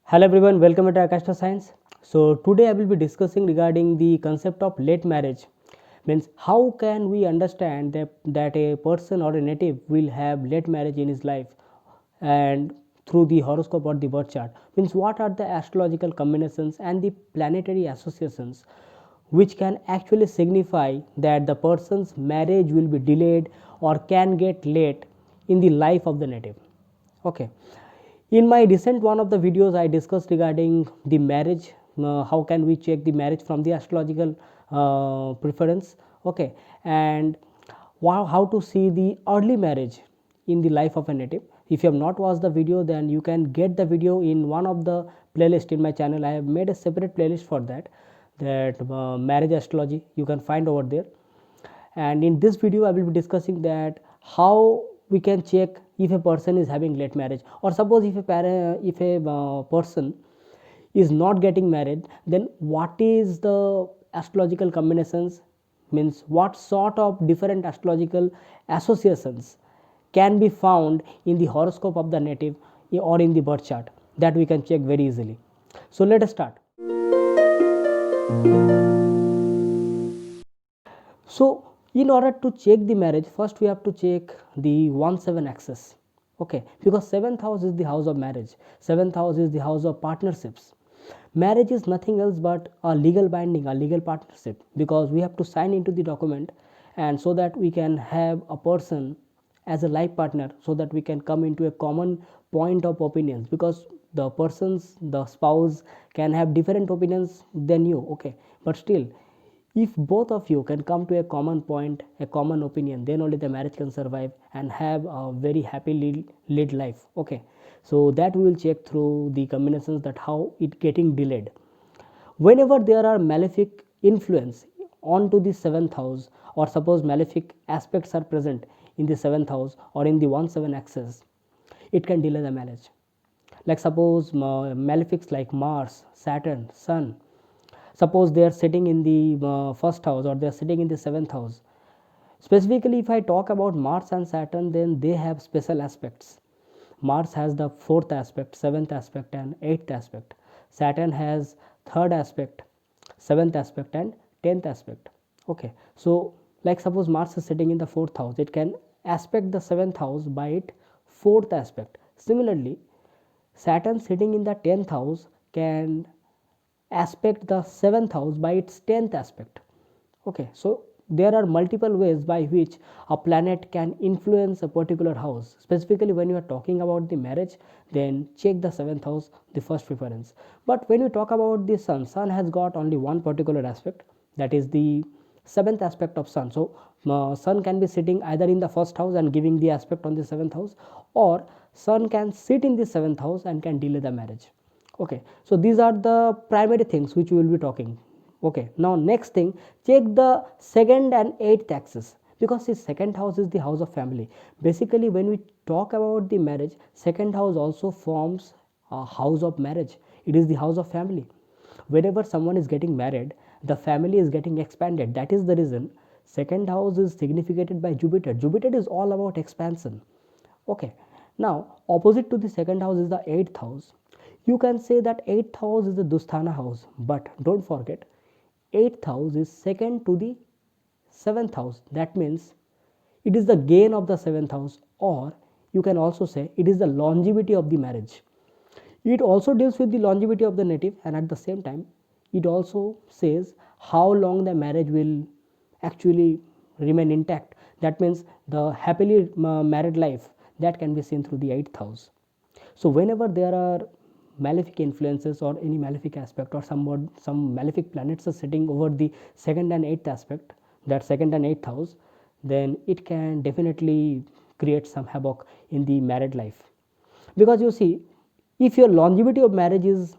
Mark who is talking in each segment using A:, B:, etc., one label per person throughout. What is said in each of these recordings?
A: Hello everyone, welcome to Akashta Science. So today I will be discussing regarding the concept of late marriage. Means how can we understand that a person or a native will have late marriage in his life and through the horoscope or the birth chart. Means what are the astrological combinations and the planetary associations which can actually signify that the person's marriage will be delayed or can get late in the life of the native. Okay, in my recent one of the videos I discussed regarding the marriage, how can we check the marriage from the astrological preference. Okay, and how to see the early marriage in the life of a native. If you have not watched the video, then you can get the video in one of the playlist in my channel. I have made a separate playlist for that marriage astrology you can find over there. And in this video I will be discussing that how we can check if a person is having late marriage, or suppose if a person is not getting married, then what is the astrological combinations, means what sort of different astrological associations can be found in the horoscope of the native or in the birth chart, that we can check very easily. So let us start. So in order to check the marriage, first we have to check the 1-7 axis. Okay, because 7th house is the house of marriage, 7th house is the house of partnerships. Marriage is nothing else but a legal binding, a legal partnership, because we have to sign into the document, and so that we can have a person as a life partner, so that we can come into a common point of opinions, because the spouse can have different opinions than you. Okay, but still, if both of you can come to a common point, a common opinion, then only the marriage can survive and have a very happily led life. Okay, so that we will check through the combinations, that how it getting delayed. Whenever there are malefic influence onto the 7th house, or suppose malefic aspects are present in the 7th house or in the 1-7 axis, it can delay the marriage. Like suppose malefics like Mars, Saturn, Sun, suppose they are sitting in the first house, or they are sitting in the 7th house. Specifically, if I talk about Mars and Saturn, then they have special aspects. Mars has the 4th aspect, 7th aspect, and 8th aspect. Saturn has 3rd aspect, 7th aspect, and 10th aspect. Okay, so like suppose Mars is sitting in the 4th house, it can aspect the 7th house by its 4th aspect. Similarly, Saturn sitting in the 10th house can aspect the 7th house by its 10th aspect. Okay, so there are multiple ways by which a planet can influence a particular house. Specifically, when you are talking about the marriage, then check the 7th house, the first preference. But when you talk about the sun has got only one particular aspect, that is the 7th aspect of sun. So sun can be sitting either in the first house and giving the aspect on the 7th house, or sun can sit in the 7th house and can delay the marriage. Okay, so these are the primary things which we will be talking. Okay, now next thing, check the 2nd and 8th axis, because the 2nd house is the house of family. Basically, when we talk about the marriage, 2nd house also forms a house of marriage. It is the house of family. Whenever someone is getting married, the family is getting expanded. That is the reason 2nd house is significated by Jupiter. Jupiter is all about expansion. Okay, now opposite to the 2nd house is the 8th house. You can say that 8th house is the Dusthana house, but don't forget, 8th house is second to the 7th house. That means it is the gain of the 7th house, or you can also say it is the longevity of the marriage. It also deals with the longevity of the native, and at the same time it also says how long the marriage will actually remain intact. That means the happily married life, that can be seen through the 8th house. So whenever there are malefic influences or any malefic aspect, or some malefic planets are sitting over the 2nd and 8th aspect, that 2nd and 8th house, then it can definitely create some havoc in the married life. Because you see, if your longevity of marriage is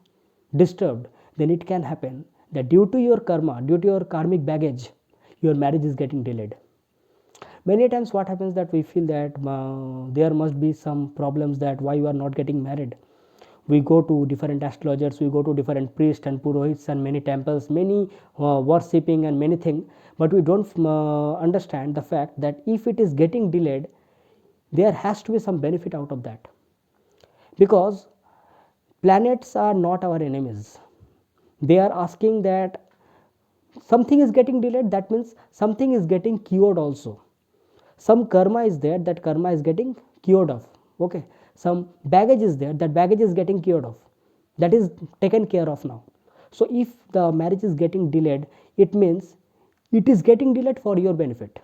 A: disturbed, then it can happen that due to your karma, due to your karmic baggage, your marriage is getting delayed. Many times what happens that we feel that there must be some problems, that why you are not getting married. We go to different astrologers, we go to different priests and purohits and many temples, many worshipping and many things, but we don't understand the fact that if it is getting delayed, there has to be some benefit out of that. Because Planets are not our enemies. They are asking that something is getting delayed, that means something is getting cured also. Some karma is there, that karma is getting cured of. Okay, some baggage is there, that baggage is getting cured of, that is taken care of now. So if the marriage is getting delayed, it means it is getting delayed for your benefit,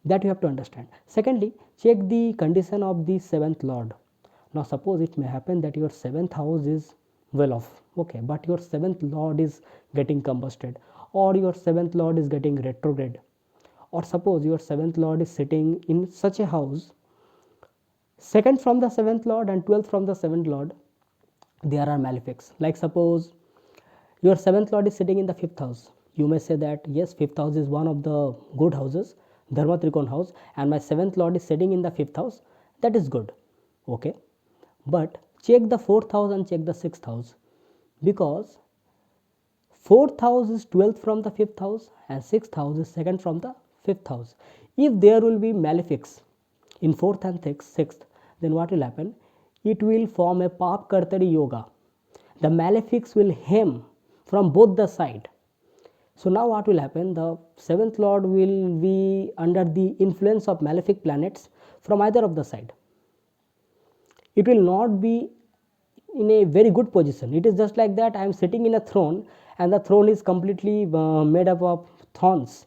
A: that you have to understand. Secondly, check the condition of the seventh lord. Now suppose it may happen that your seventh house is well off, okay, but your seventh lord is getting combusted, or your seventh lord is getting retrograde, or suppose your seventh lord is sitting in such a house, second from the seventh lord and 12th from the seventh lord, there are malefics. Like suppose your seventh lord is sitting in the fifth house, you may say that yes, fifth house is one of the good houses, dharma trikon house, and my seventh lord is sitting in the fifth house, that is good. Okay, but check the fourth house and check the sixth house, because fourth house is 12th from the fifth house and sixth house is second from the fifth house. If there will be malefics in fourth and sixth, then what will happen? It will form a pap kartari yoga. The malefics will hem from both the side. So now what will happen? The seventh lord will be under the influence of malefic planets from either of the side. It will not be in a very good position. It is just like that I am sitting in a throne and the throne is completely made up of thorns.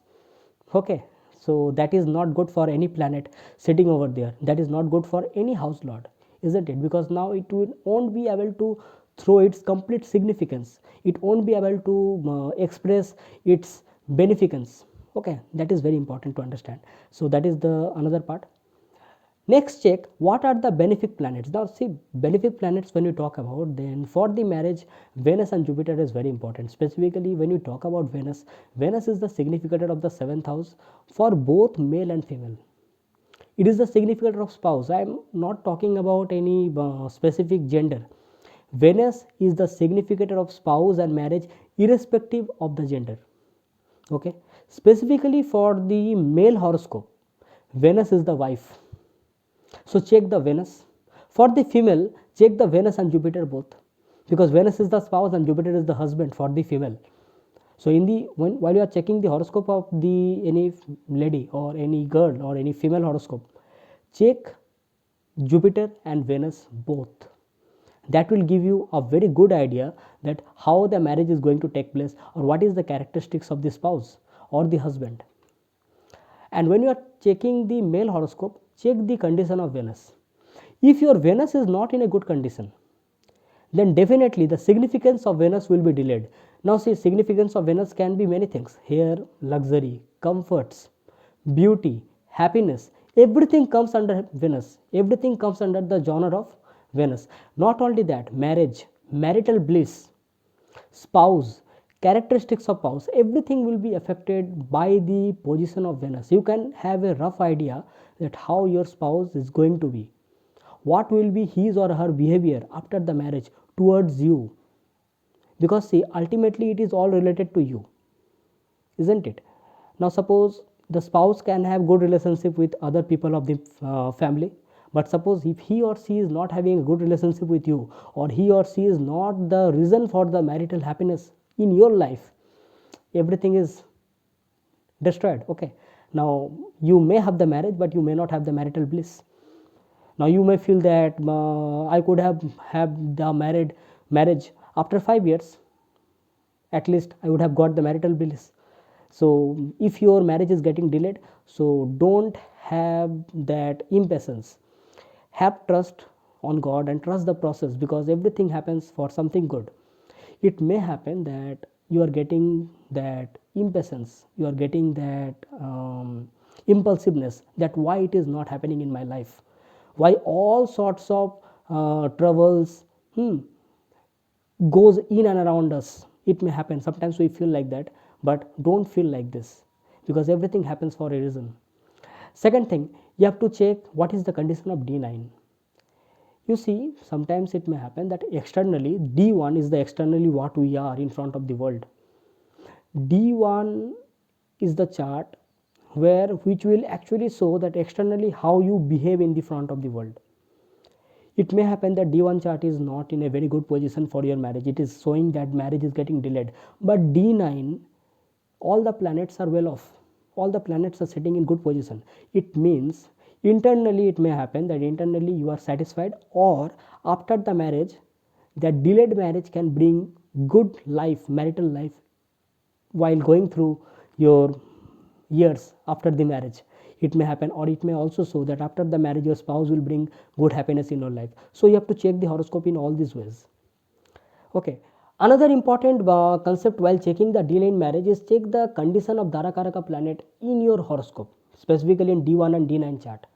A: Okay, so that is not good for any planet sitting over there. That is not good for any house lord, isn't it? Because now it won't be able to throw its complete significance. It won't be able to express its beneficence. Okay, that is very important to understand. So that is the another part. Next, check what are the benefic planets. Now see, benefic planets when you talk about, then for the marriage, Venus and Jupiter is very important. Specifically when you talk about Venus, Venus is the significator of the seventh house for both male and female. It is the significator of spouse. I am not talking about any specific gender. Venus is the significator of spouse and marriage irrespective of the gender. Okay, specifically for the male horoscope, Venus is the wife. So check the Venus. For the female, check the Venus and Jupiter both, because Venus is the spouse and Jupiter is the husband for the female. So in the while you are checking the horoscope of the any lady or any girl or any female horoscope, check Jupiter and Venus both. That will give you a very good idea that how the marriage is going to take place, or what is the characteristics of the spouse or the husband. And when you are checking the male horoscope, check the condition of Venus. If your Venus is not in a good condition, then definitely the significance of Venus will be delayed. Now see, significance of Venus can be many things: hair, luxury, comforts, beauty, happiness. Everything comes under Venus. Everything comes under the genre of Venus. Not only that, marriage, marital bliss, spouse, characteristics of spouse, everything will be affected by the position of Venus. You can have a rough idea that how your spouse is going to be, what will be his or her behavior after the marriage towards you, because see, ultimately it is all related to you, isn't it? Now suppose the spouse can have good relationship with other people of the family, but suppose if he or she is not having a good relationship with you, or he or she is not the reason for the marital happiness in your life, everything is destroyed. Okay, now you may have the marriage, but you may not have the marital bliss. Now you may feel that I could have the marriage after 5 years, at least I would have got the marital bliss. So if your marriage is getting delayed, so don't have that impatience. Have trust on God and trust the process, because everything happens for something good. It may happen that you are getting that impatience, you are getting that impulsiveness, that why it is not happening in my life, why all sorts of troubles goes in and around us. It may happen, sometimes we feel like that, but don't feel like this, because everything happens for a reason. Second thing, you have to check what is the condition of D9. You see, sometimes it may happen that externally D1 is the externally what we are in front of the world. D1 is the chart which will actually show that externally how you behave in the front of the world. it may happen that D1 chart is not in a very good position for your marriage. It is showing that marriage is getting delayed. But D9, all the planets are well off. All the planets are sitting in good position. It means internally it may happen that internally you are satisfied, or after the marriage, that delayed marriage can bring good life, marital life, while going through your years after the marriage. It may happen, or it may also show that after the marriage your spouse will bring good happiness in your life. So you have to check the horoscope in all these ways. Okay, another important concept while checking the delay in marriage is check the condition of Dharakaraka planet in your horoscope, specifically in D1 and D9 chart.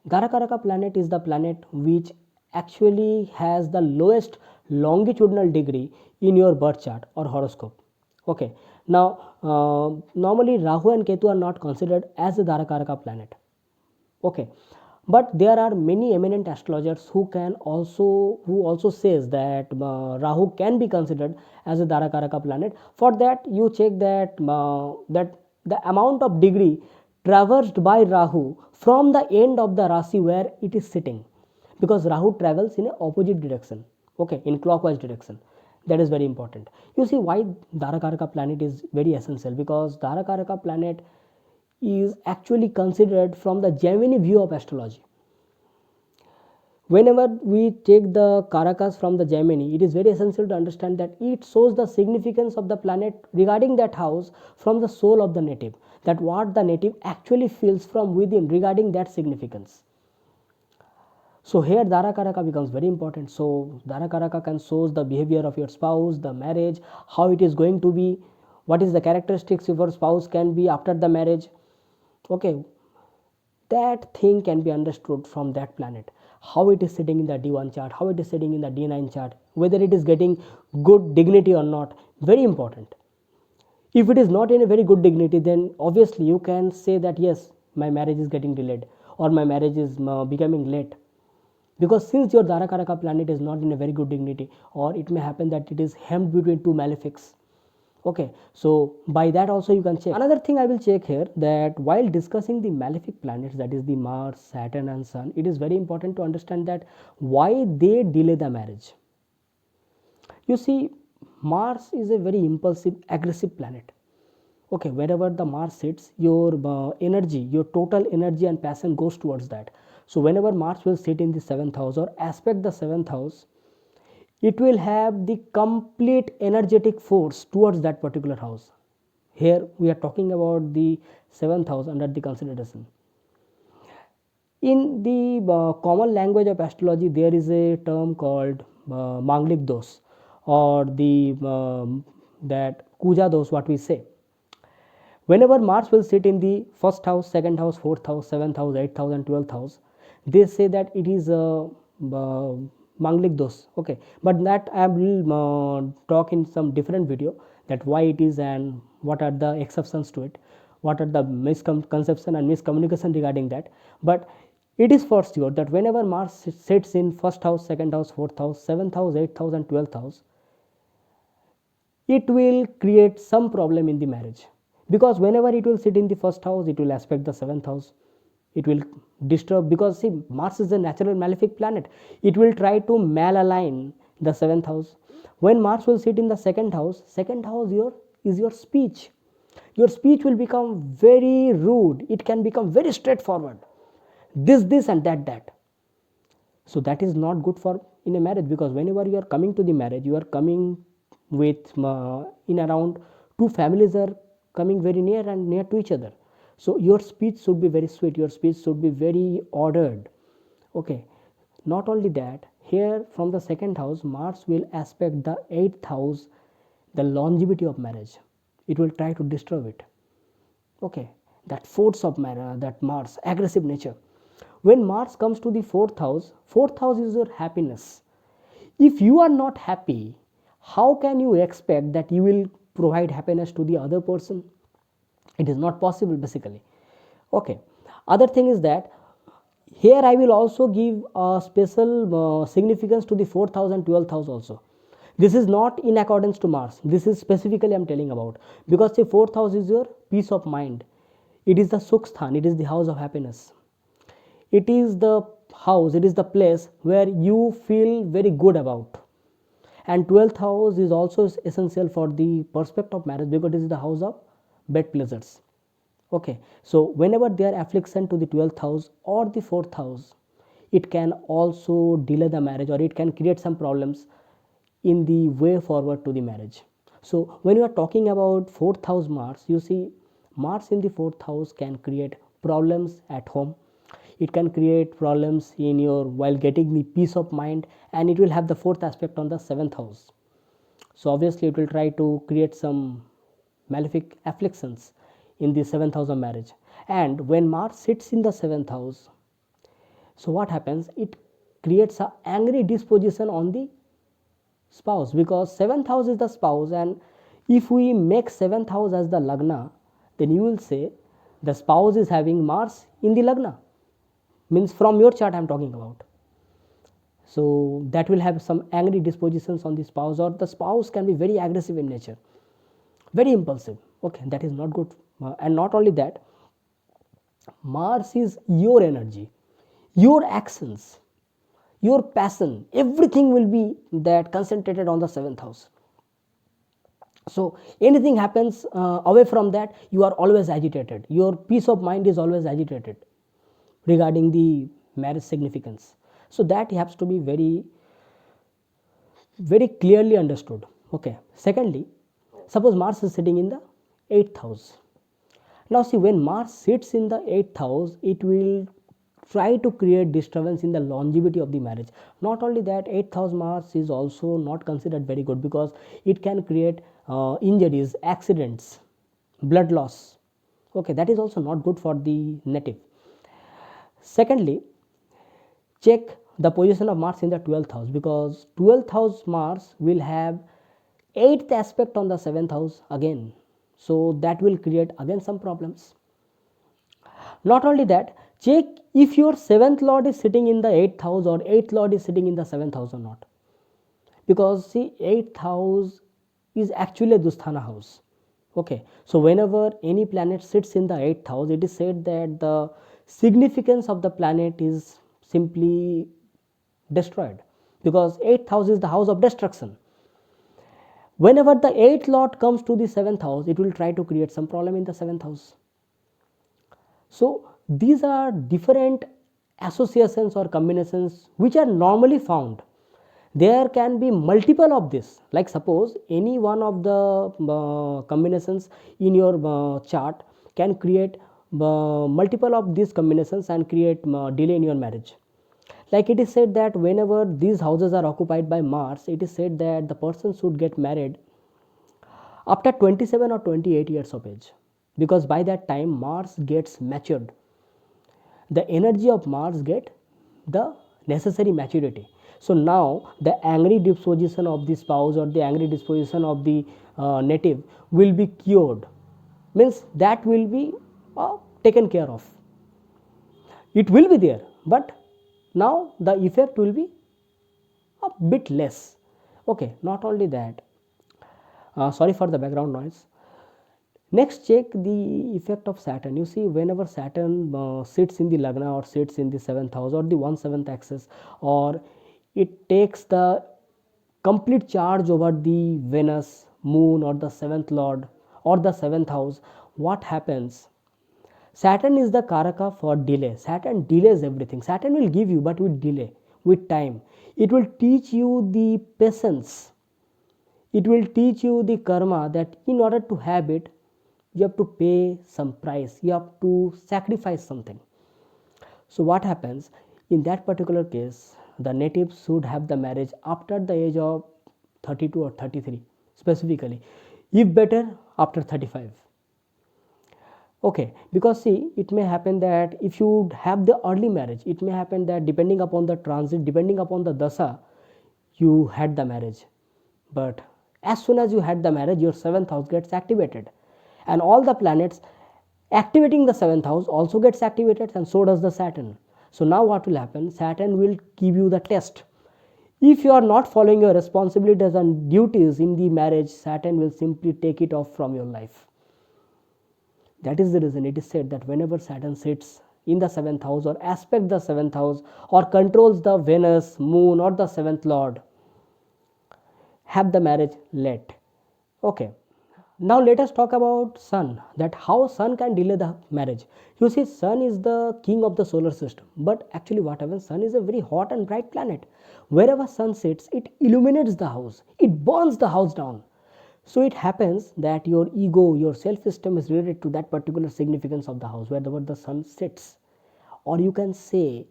A: Dharakaraka planet is the planet which actually has the lowest longitudinal degree in your birth chart or horoscope. Okay, now normally Rahu and Ketu are not considered as a Dharakaraka planet. Okay, but there are many eminent astrologers who also says that Rahu can be considered as a Dharakaraka planet. For that you check that that the amount of degree traversed by Rahu from the end of the Rasi where it is sitting, because Rahu travels in a opposite direction, okay, in clockwise direction. That is very important. You see why Dharakaraka planet is very essential, because Dharakaraka planet is actually considered from the Gemini view of astrology. Whenever we take the Karakas from the Gemini, it is very essential to understand that it shows the significance of the planet regarding that house from the soul of the native, that what the native actually feels from within regarding that significance. So here Dharakaraka becomes very important. So Dharakaraka can show the behavior of your spouse, the marriage, how it is going to be, what is the characteristics of your spouse can be after the marriage. Okay, that thing can be understood from that planet, how it is sitting in the D1 chart, how it is sitting in the D9 chart, whether it is getting good dignity or not. Very important. If it is not in a very good dignity, then obviously you can say that yes, my marriage is getting delayed or my marriage is becoming late, because since your Dharakaraka planet is not in a very good dignity, or it may happen that it is hemmed between two malefics. Okay, so by that also you can check. Another thing I will check here, that while discussing the malefic planets, that is the Mars, Saturn and Sun, it is very important to understand that why they delay the marriage. You see, Mars is a very impulsive, aggressive planet. Okay, wherever the Mars sits, your energy, your total energy and passion goes towards that. So whenever Mars will sit in the 7th house or aspect the 7th house, it will have the complete energetic force towards that particular house. Here we are talking about the 7th house under the consideration. In the common language of astrology, there is a term called Manglik dos, or the that Kuja dos, what we say. Whenever Mars will sit in the 1st house, 2nd house, 4th house, 7th house, 8th house and 12th house, they say that it is a Manglik dos. Okay, but that I will talk in some different video, that why it is and what are the exceptions to it, what are the misconception and miscommunication regarding that. But it is for sure that whenever Mars sits in 1st house, 2nd house, 4th house, 7th house, 8th house and 12th house, it will create some problem in the marriage, because whenever it will sit in the 1st house, it will aspect the 7th house, it will disturb, because see, Mars is a natural malefic planet, it will try to malalign the 7th house. When Mars will sit in the 2nd house, is your speech. Your speech will become very rude, it can become very straightforward, this and that. So that is not good for in a marriage, because whenever you are coming to the marriage, you are coming with in around two families are coming very near and near to each other. So your speech should be very sweet, your speech should be very ordered. Okay, not only that, here from the 2nd house, Mars will aspect the 8th house, the longevity of marriage, it will try to disturb it. Okay, that force of that Mars, aggressive nature. When Mars comes to the 4th house is your happiness. If you are not happy, how can you expect that you will provide happiness to the other person? It is not possible basically. Okay, other thing is that here I will also give a special significance to the 4th house and 12th house also. This is not in accordance to Mars, this is specifically I am telling about, because the 4th house is your peace of mind, it is the Sukh Sthan, it is the house of happiness, it is the house, it is the place where you feel very good about. And 12th house is also essential for the perspective of marriage, because it is the house of bed pleasures. Okay, so whenever there affliction to the 12th house or the 4th house, it can also delay the marriage, or it can create some problems in the way forward to the marriage. So when you are talking about 4th house Mars, you see Mars in the 4th house can create problems at home. It can create problems in your while getting the peace of mind, and it will have the 4th aspect on the 7th house. So obviously it will try to create some malefic afflictions in the 7th house of marriage. And when Mars sits in the 7th house, so what happens, it creates a angry disposition on the spouse, because 7th house is the spouse, and if we make 7th house as the lagna, then you will say the spouse is having Mars in the lagna, means from your chart I am talking about. So that will have some angry dispositions on the spouse, or the spouse can be very aggressive in nature, very impulsive. Okay, that is not good. And not only that, Mars is your energy, your actions, your passion, everything will be that concentrated on the 7th house. So anything happens away from that, you are always agitated, your peace of mind is always agitated regarding the marriage significance. So that has to be very clearly understood. Okay, secondly, suppose Mars is sitting in the 8th house. Now see, when Mars sits in the 8th house, it will try to create disturbance in the longevity of the marriage. Not only that, 8th house Mars is also not considered very good, because it can create injuries, accidents, blood loss. Okay, that is also not good for the native. Secondly, check the position of Mars in the 12th house, because 12th house Mars will have 8th aspect on the 7th house again. So that will create again some problems. Not only that, check if your 7th lord is sitting in the 8th house, or 8th lord is sitting in the 7th house or not. Because see, 8th house is actually a Dusthana house. Okay, so whenever any planet sits in the 8th house, it is said that the significance of the planet is simply destroyed, because 8th house is the house of destruction. Whenever the 8th lord comes to the 7th house, it will try to create some problem in the 7th house. So these are different associations or combinations which are normally found. There can be multiple of this, like suppose any one of the combinations in your chart can create multiple of these combinations and create delay in your marriage. Like it is said that whenever these houses are occupied by Mars, it is said that the person should get married after 27 or 28 years of age, because by that time Mars gets matured, the energy of Mars get the necessary maturity. So now the angry disposition of the spouse or the angry disposition of the native will be cured, means that will be taken care of. It will be there, but now the effect will be a bit less. Okay, not only that, sorry for the background noise. Next, check the effect of Saturn. You see, whenever Saturn sits in the Lagna or sits in the 7th house or the 1/7 axis, or it takes the complete charge over the Venus, Moon, or the 7th lord or the 7th house, what happens? Saturn is the Karaka for delay. Saturn delays everything. Saturn will give you, but with delay, with time. It will teach you the patience. It will teach you the karma, that in order to have it, you have to pay some price, you have to sacrifice something. So what happens in that particular case, the native should have the marriage after the age of 32 or 33 specifically, if better after 35. Okay, because see, it may happen that if you have the early marriage, it may happen that depending upon the transit, depending upon the dasa, you had the marriage, but as soon as you had the marriage, your 7th house gets activated, and all the planets activating the 7th house also gets activated, and so does the Saturn. So now what will happen? Saturn will give you the test. If you are not following your responsibilities and duties in the marriage, Saturn will simply take it off from your life. That is the reason it is said that whenever Saturn sits in the 7th house or aspect the 7th house or controls the Venus, moon or the 7th lord, have the marriage let. Okay, now let us talk about sun, that how sun can delay the marriage. You see, sun is the king of the solar system, but actually what happens, sun is a very hot and bright planet. Wherever sun sits, it illuminates the house, it burns the house down. So it happens that your ego, your self-esteem is related to that particular significance of the house wherever the sun sits. Or you can say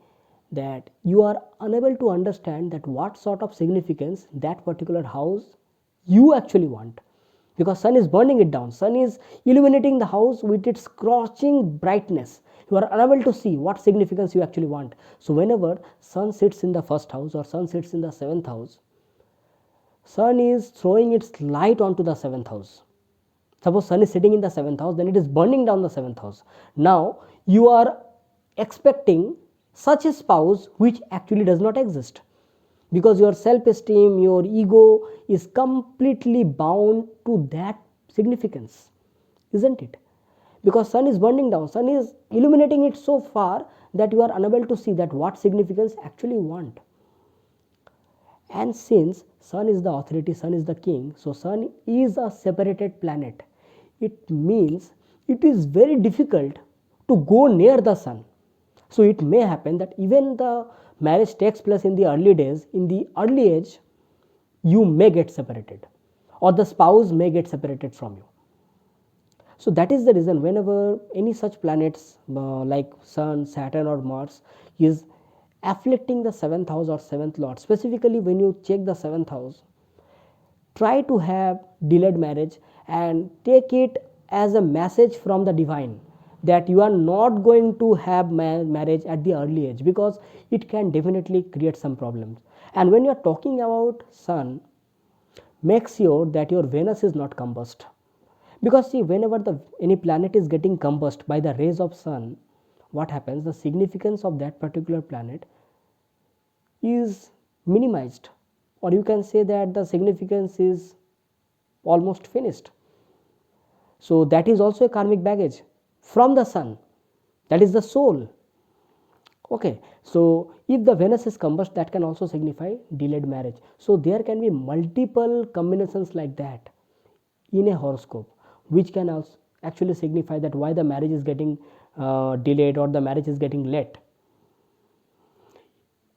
A: that you are unable to understand that what sort of significance that particular house you actually want, because sun is burning it down, sun is illuminating the house with its scorching brightness. You are unable to see what significance you actually want. So whenever sun sits in the first house or sun sits in the 7th house, sun is throwing its light onto the 7th house. Suppose sun is sitting in the 7th house, then it is burning down the 7th house. Now you are expecting such a spouse which actually does not exist, because your self-esteem, your ego is completely bound to that significance, isn't it? Because sun is burning down, sun is illuminating it so far that you are unable to see that what significance actually you want. And since sun is the authority, sun is the king, so sun is a separated planet. It means it is very difficult to go near the sun. So it may happen that even the marriage takes place in the early days, in the early age, you may get separated or the spouse may get separated from you. So that is the reason whenever any such planets like sun, Saturn or Mars is afflicting the 7th house or 7th lord, specifically when you check the 7th house, try to have delayed marriage and take it as a message from the divine that you are not going to have marriage at the early age, because it can definitely create some problems. And when you are talking about sun, make sure that your Venus is not combust, because see, whenever any planet is getting combust by the rays of sun, what happens, the significance of that particular planet is minimized, or you can say that the significance is almost finished. So that is also a karmic baggage from the sun, that is the soul. Okay, so if the Venus is combust, that can also signify delayed marriage. So there can be multiple combinations like that in a horoscope, which can also actually signify that why the marriage is getting delayed or the marriage is getting late.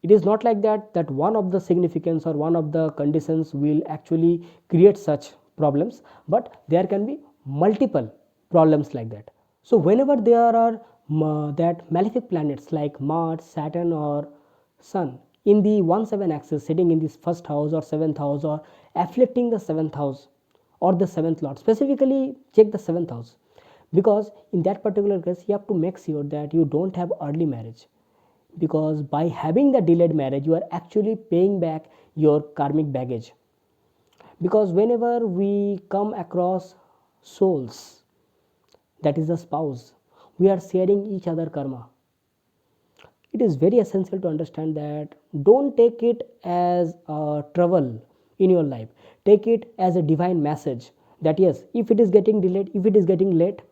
A: It is not like that one of the significance or one of the conditions will actually create such problems, but there can be multiple problems like that. So whenever there are that malefic planets like Mars, Saturn or Sun in the 1-7 axis sitting in this first house or 7th house or afflicting the 7th house or the 7th lord, specifically check the 7th house, because in that particular case you have to make sure that you don't have early marriage, because by having the delayed marriage you are actually paying back your karmic baggage. Because whenever we come across souls, that is the spouse, we are sharing each other karma. It is very essential to understand that don't take it as a trouble in your life, take it as a divine message that yes, if it is getting delayed, if it is getting late,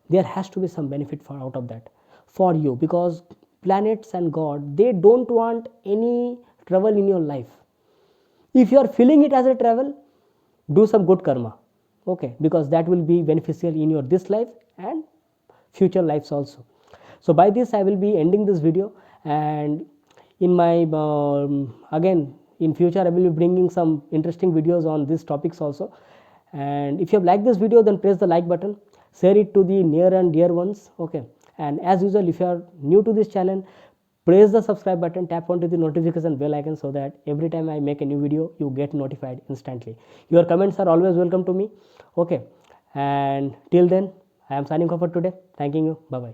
A: there has to be some benefit for out of that for you, because planets and God, they don't want any trouble in your life. If you are feeling it as a trouble, do some good karma, okay, because that will be beneficial in your this life and future lives also. So by this I will be ending this video, and in my again in future I will be bringing some interesting videos on these topics also. And if you have liked this video, then press the like button, share it to the near and dear ones, okay. And as usual, if you are new to this channel, press the subscribe button, tap onto the notification bell icon, so that every time I make a new video you get notified instantly. Your comments are always welcome to me, okay. And till then, I am signing off for today. Thanking you. Bye bye.